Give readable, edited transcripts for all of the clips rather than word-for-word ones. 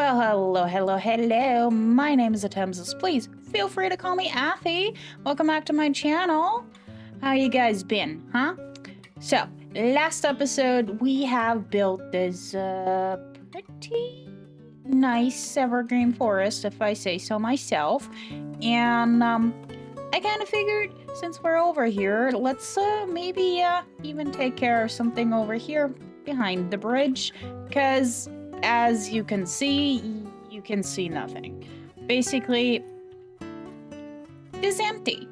Well, hello. My name is Athemsys. Please feel free to call me Athi. Welcome back to my channel. How you guys been, huh? So, last episode, we have built this pretty nice evergreen forest, if I say so myself. And I kind of figured, since we're over here, let's maybe even take care of something over here behind the bridge, because as you can see nothing. Basically, it's empty.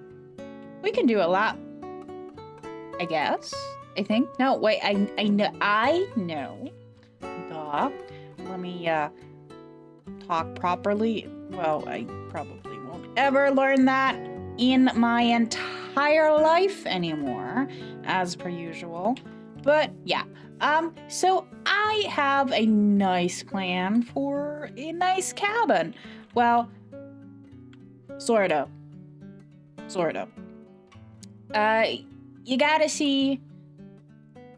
We can do a lot, I guess. I think. No, wait, I know. Duh. Let me talk properly. Well, I probably won't ever learn that in my entire life anymore, as per usual. But yeah, so I have a nice plan for a nice cabin. Well, sort of. You gotta see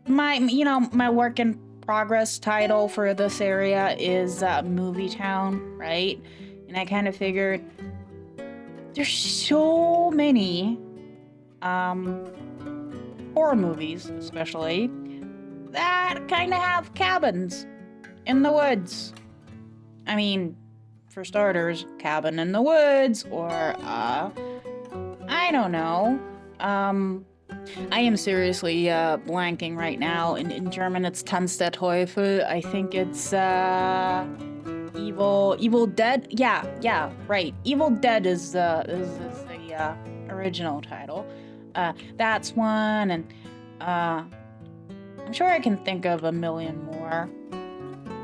my work in progress title for this area is Movie Town, right? And I kind of figured there's so many horror movies, especially, that kind of have cabins in the woods. I mean, for starters, cabin in the woods, or I don't know. I am seriously blanking right now. In German, it's Tanz der Teufel. I think it's Evil Dead. Yeah, right. Evil Dead is the original title. That's one, and I'm sure I can think of a million more.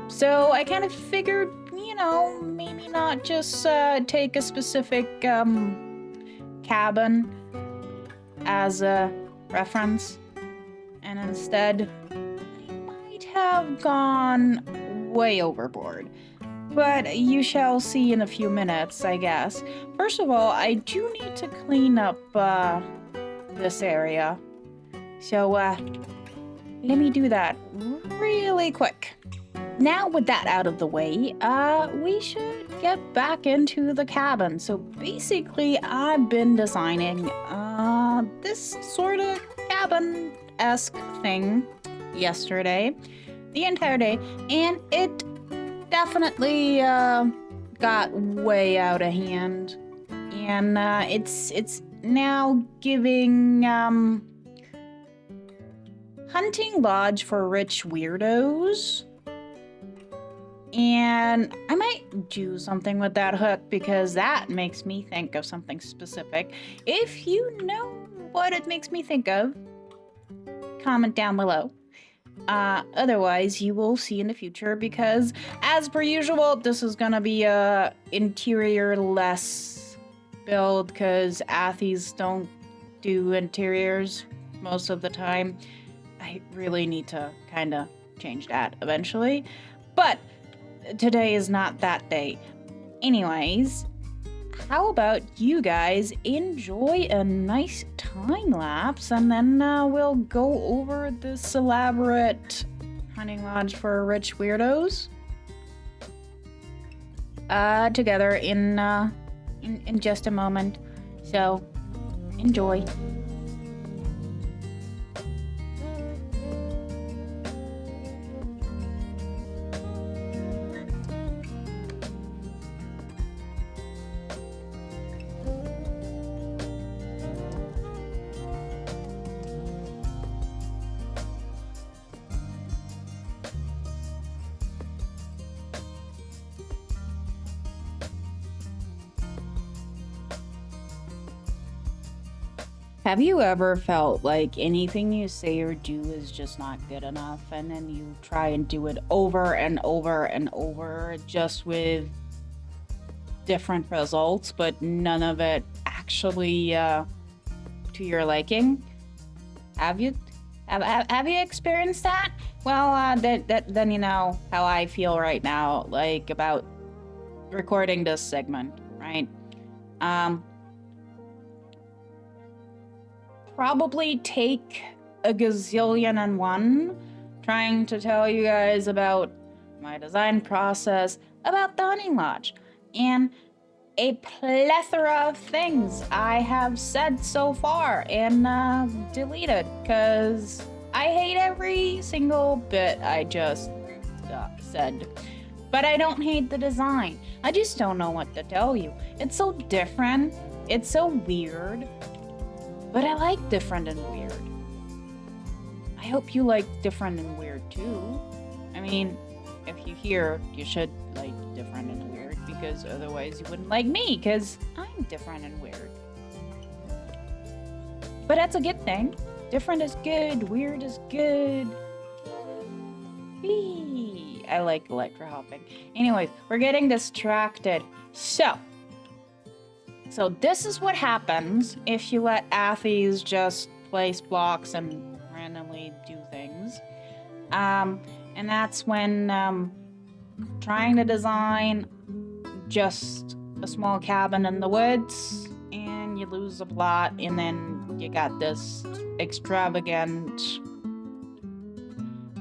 So I kind of figured, maybe not just take a specific cabin as a reference, and instead I might have gone way overboard. But you shall see in a few minutes, I guess. First of all, I do need to clean up this area. So let me do that really quick. Now with that out of the way, we should get back into the cabin. So basically, I've been designing this sort of cabin-esque thing yesterday, the entire day, and it definitely got way out of hand. And it's now giving hunting-lodge-for-rich-weirdos. And I might do something with that hook, because that makes me think of something specific. If you know what it makes me think of, comment down below. Otherwise, you will see in the future, because as per usual, this is gonna be a interior-less build, because Athis don't do interiors most of the time. I really need to kind of change that eventually, but today is not that day. Anyways, how about you guys enjoy a nice time lapse, and then we'll go over this elaborate hunting lodge for rich weirdos together in just a moment. So enjoy. Have you ever felt like anything you say or do is just not good enough, and then you try and do it over and over and over, just with different results, but none of it actually to your liking? Have you experienced that? Well, then you know how I feel right now, like, about recording this segment, right? Probably take a gazillion and one trying to tell you guys about my design process, about the hunting lodge and a plethora of things I have said so far and deleted because I hate every single bit I just said. But I don't hate the design. I just don't know what to tell you. It's so different. It's so weird. But I like different and weird. I hope you like different and weird too. I mean, if you hear, you should like different and weird because otherwise you wouldn't like me because I'm different and weird. But that's a good thing. Different is good. Weird is good. Whee! I like electro hopping. Anyways, we're getting distracted. So this is what happens if you let Athis just place blocks and randomly do things. And that's when trying to design just a small cabin in the woods and you lose a plot and then you got this extravagant,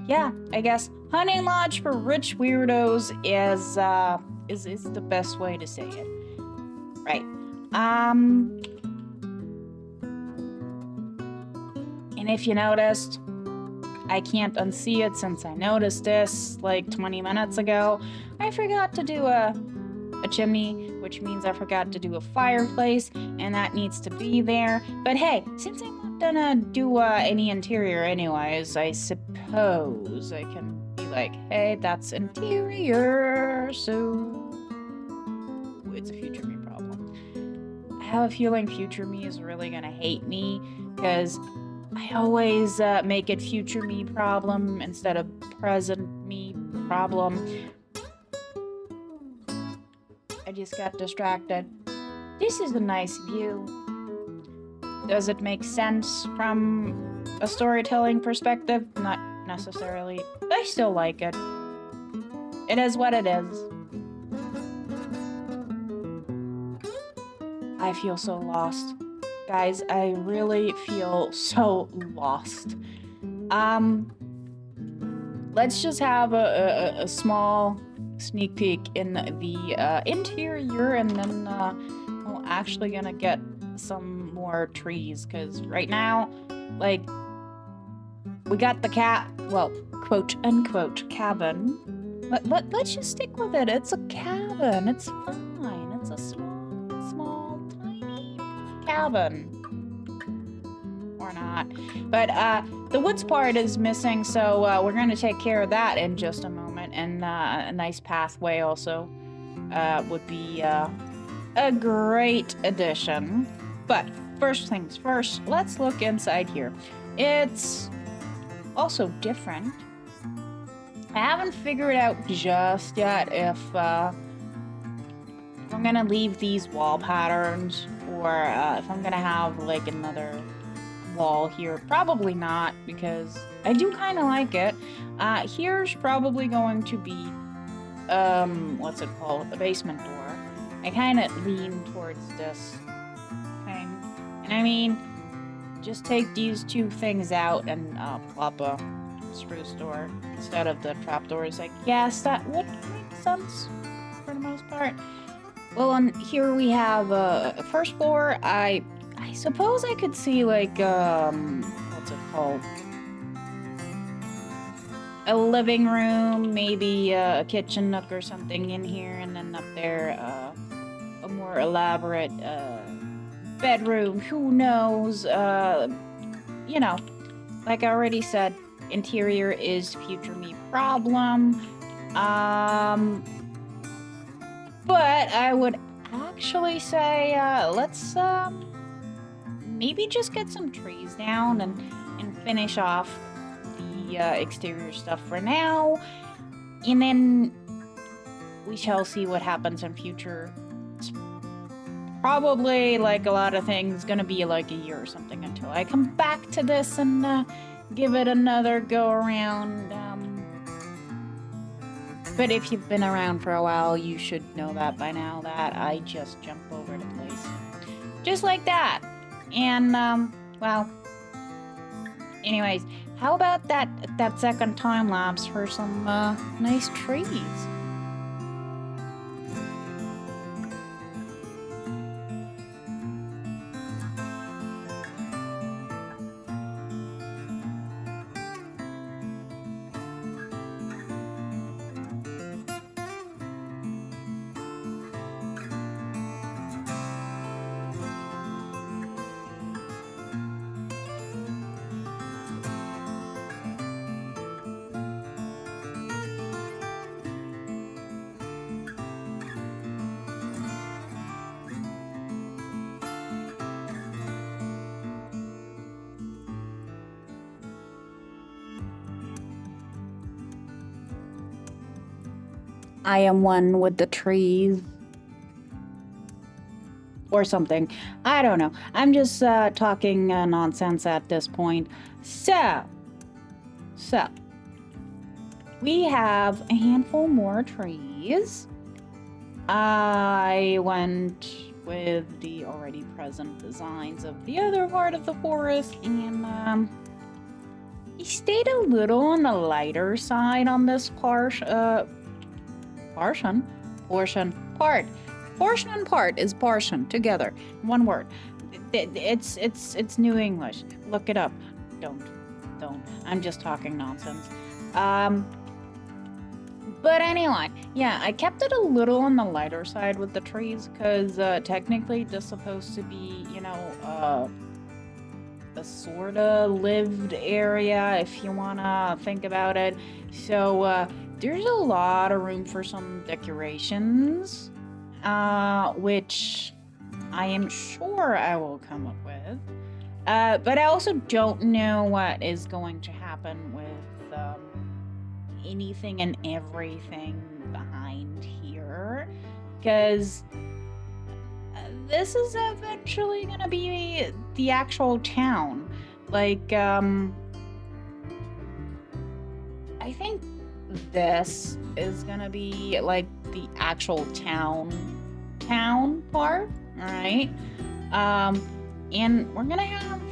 yeah, I guess hunting lodge for rich weirdos is the best way to say it. Right. And if you noticed, I can't unsee it since I noticed this like 20 minutes ago. I forgot to do a chimney, which means I forgot to do a fireplace, and that needs to be there. But hey, since I'm not gonna do any interior anyways, I suppose I can be like, hey, that's interior, so it's a future me problem. I have a feeling future me is really gonna hate me, because I always make it future me problem instead of present me problem. I just got distracted. This is a nice view. Does it make sense from a storytelling perspective? Not necessarily. I still like it. It is what it is. I feel so lost. Guys, I really feel so lost. Let's just have a small sneak peek in the interior, and then we're actually gonna get some more trees, because right now, like, we got the quote unquote cabin. Let's just stick with it. It's a cabin. It's fine. It's a small, tiny cabin. Or not. But the woods part is missing, so we're going to take care of that in just a moment. And a nice pathway also would be a great addition. But first things first, let's look inside here. It's also different. I haven't figured out just yet if I'm going to leave these wall patterns, or if I'm going to have like another wall here. Probably not, because I do kind of like it. Here's probably going to be what's it called, a basement door. I kind of lean towards this thing, and I mean, just take these two things out and plop a spruce door instead of the trapdoors. Like, yes, that would make sense for the most part. Well, on here we have a first floor. I suppose I could see, like, what's it called? A living room, maybe a kitchen nook or something in here, and then up there, a more elaborate bedroom. Who knows? You know, like I already said, interior is future me problem. But I would actually say, let's, maybe just get some trees down and finish off the exterior stuff for now, and then we shall see what happens in future. It's probably, like a lot of things, gonna be like a year or something until I come back to this and give it another go around. But if you've been around for a while, you should know that by now, that I just jump over to place just like that. And, well, anyways, how about that second time lapse for some nice trees? I am one with the trees. Or something. I don't know. I'm just talking nonsense at this point. So, we have a handful more trees. I went with the already present designs of the other part of the forest, and he stayed a little on the lighter side on this portion and part is portion together. One word. It's New English. Look it up. Don't. I'm just talking nonsense. But anyway, yeah, I kept it a little on the lighter side with the trees because technically this is supposed to be, a sort of lived area if you want to think about it. So there's a lot of room for some decorations, which I am sure I will come up with. But I also don't know what is going to happen with anything and everything behind here, because this is eventually gonna be the actual town. Like, I think this is gonna be like the actual town part, alright? And we're gonna have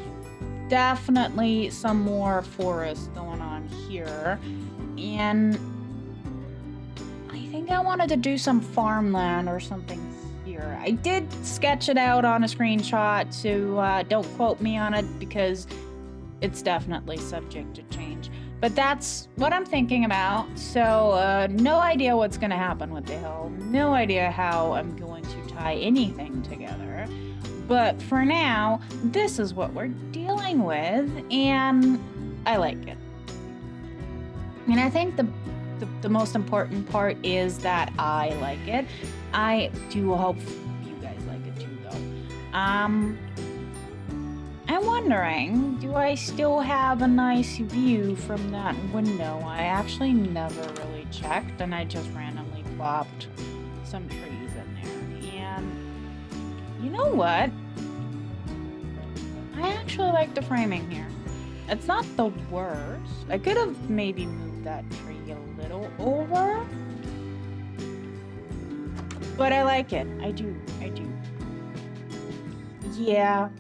definitely some more forest going on here. And I think I wanted to do some farmland or something here. I did sketch it out on a screenshot, so don't quote me on it because it's definitely subject to change. But that's what I'm thinking about. So no idea what's going to happen with the hill. No idea how I'm going to tie anything together. But for now, this is what we're dealing with, and I like it. And I think the most important part is that I like it. I do hope you guys like it too, though. I'm wondering, do I still have a nice view from that window? I actually never really checked, and I just randomly plopped some trees in there. And you know what? I actually like the framing here. It's not the worst. I could have maybe moved that tree a little over, but I like it. I do. Yeah,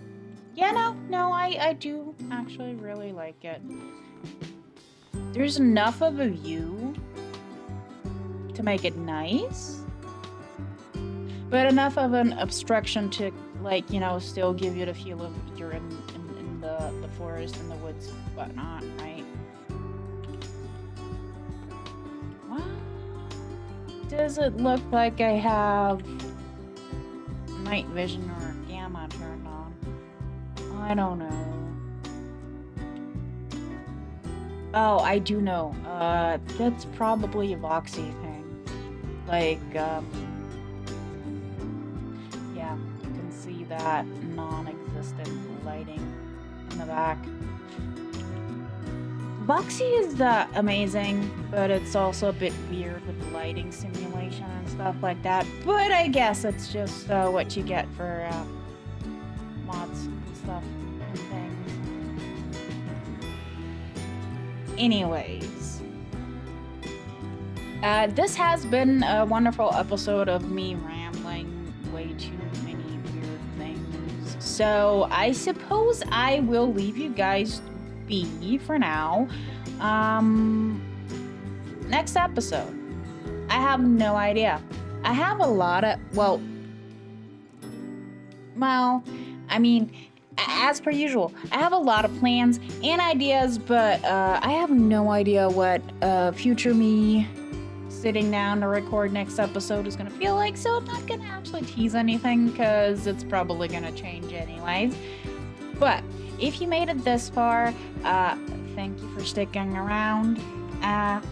no, I do actually really like it. There's enough of a view to make it nice, but enough of an obstruction to, like, still give you the feel of you're in the forest and the woods, whatnot, right? Well, does it look like I have night vision or gamma turned on? I don't know. Oh, I do know. That's probably a Voxy thing. Like, yeah, you can see that non-existent lighting in the back. Voxy is amazing, but it's also a bit weird with the lighting simulation and stuff like that. But I guess it's just what you get for mods and stuff and things. Anyways, this has been a wonderful episode of me rambling way too many weird things. So I suppose I will leave you guys be for now. Next episode, I have no idea. I have a lot of, well, I mean, as per usual, I have a lot of plans and ideas, but I have no idea what future me sitting down to record next episode is going to feel like, so I'm not going to actually tease anything because it's probably going to change anyways. But if you made it this far, thank you for sticking around. Yeah,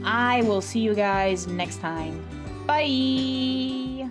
I will see you guys next time. Bye!